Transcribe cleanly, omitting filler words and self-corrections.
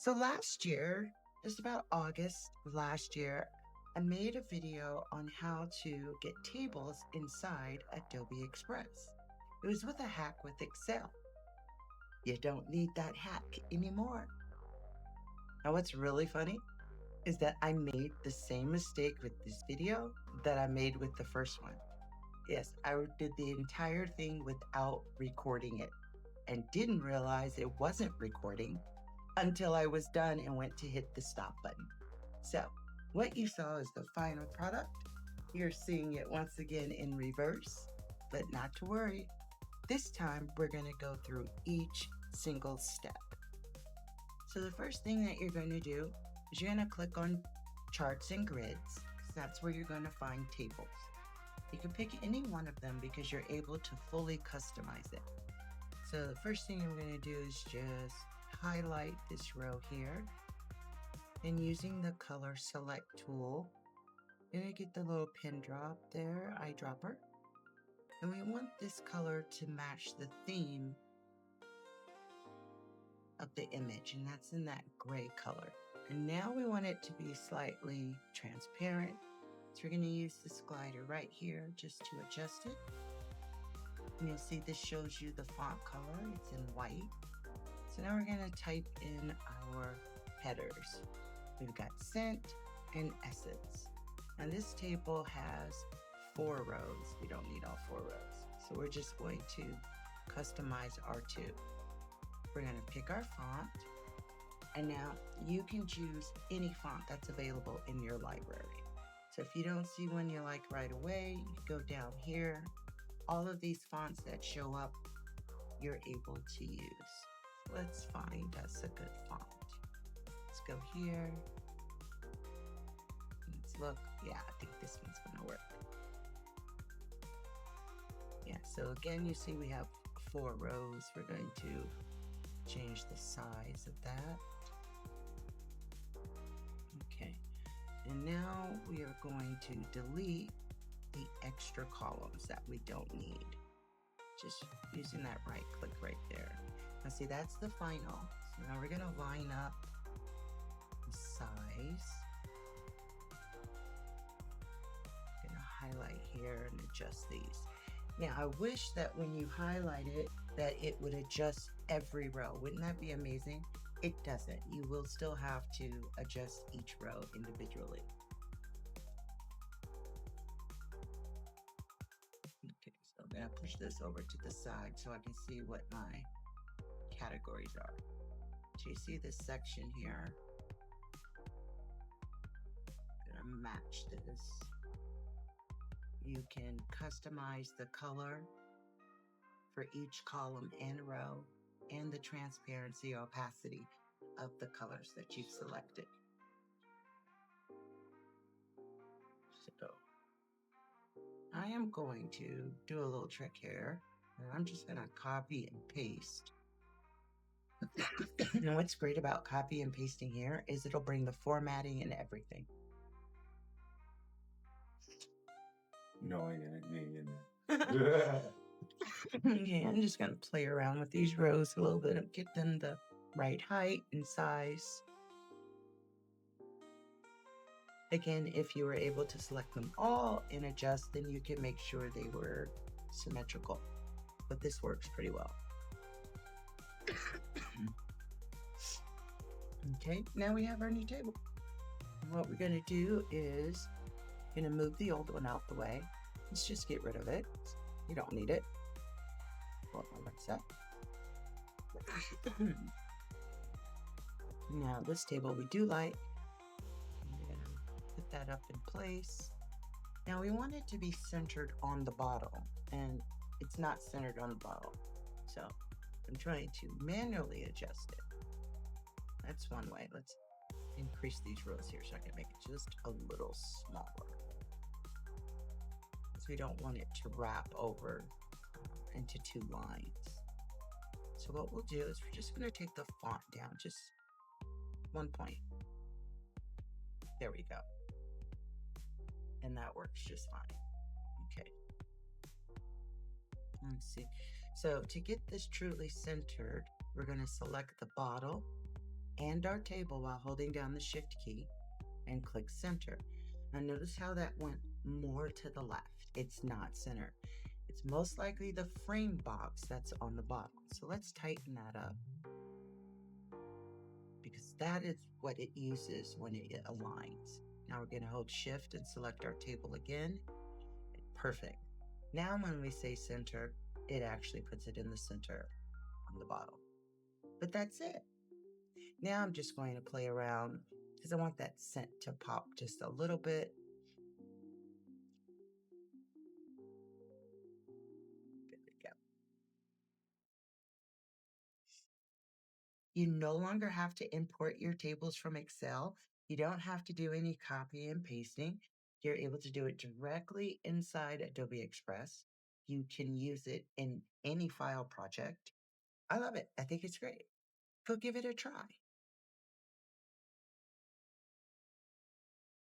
So last year, just about August of last year, I made a video on how to get tables inside Adobe Express. It was with a hack with Excel. You don't need that hack anymore. Now, what's really funny is that I made the same mistake with this video that I made with the first one. Yes, I did the entire thing without recording it and didn't realize it wasn't recording until I was done and went to hit the stop button. So what you saw is the final product. You're seeing it once again in reverse, but not to worry. This time we're going to go through each single step. So the first thing that you're going to do is you're going to click on charts and grids. That's where you're going to find tables. You can pick any one of them because you're able to fully customize it. So the first thing I'm going to do is just highlight this row here, and using the color select tool, you're going to get the little pin drop there, eyedropper, and we want this color to match the theme of the image, and that's in that gray color. And now we want it to be slightly transparent, so we're going to use this glider right here just to adjust it. And you'll see this shows you the font color. It's in white. So now we're going to type in our headers. We've got scent and essence. And this table has 4 rows. We don't need all 4 rows. So we're just going to customize our 2. We're going to pick our font. And now you can choose any font that's available in your library. So if you don't see one you like right away, you go down here. All of these fonts that show up, you're able to use. Let's find us a good font. Let's go here. Let's look. Yeah, I think this one's gonna work. Yeah, so again, you see we have 4 rows. We're going to change the size of that. Okay, and now we are going to delete the extra columns that we don't need. Just using that right click right there. Now see, that's the final. So now we're gonna line up the size. I'm gonna highlight here and adjust these. Now I wish that when you highlight it, that it would adjust every row. Wouldn't that be amazing? It doesn't. You will still have to adjust each row individually. Okay, so I'm gonna push this over to the side so I can see what my categories are. So you see this section here. I'm gonna match this. You can customize the color for each column and row and the transparency or opacity of the colors that you've selected. So I am going to do a little trick here, and I'm just gonna copy and paste. And what's great about copy and pasting here is it'll bring the formatting and everything. No, I ain't it. Okay, I'm just gonna play around with these rows a little bit and get them the right height and size. Again, if you were able to select them all and adjust, then you can make sure they were symmetrical. But this works pretty well. Okay, now we have our new table. And what we're gonna do is gonna move the old one out the way. Let's just get rid of it. You don't need it. Hold on one sec. Now this table we do like. I'm gonna put that up in place. Now we want it to be centered on the bottle, and it's not centered on the bottle. So I'm trying to manually adjust it. That's one way. Let's increase these rows here so I can make it just a little smaller. Because we don't want it to wrap over into 2 lines. So what we'll do is we're just going to take the font down just 1 point. There we go. And that works just fine. Okay. Let's see. So to get this truly centered, we're going to select the bottle and our table while holding down the Shift key and click center. Now notice how that went more to the left. It's not center. It's most likely the frame box that's on the bottom. So let's tighten that up because that is what it uses when it aligns. Now we're going to hold Shift and select our table again. Perfect. Now when we say center, it actually puts it in the center on the bottom. But that's it. Now I'm just going to play around because I want that scent to pop just a little bit. There we go. You no longer have to import your tables from Excel. You don't have to do any copy and pasting. You're able to do it directly inside Adobe Express. You can use it in any file project. I love it. I think it's great. Go give it a try.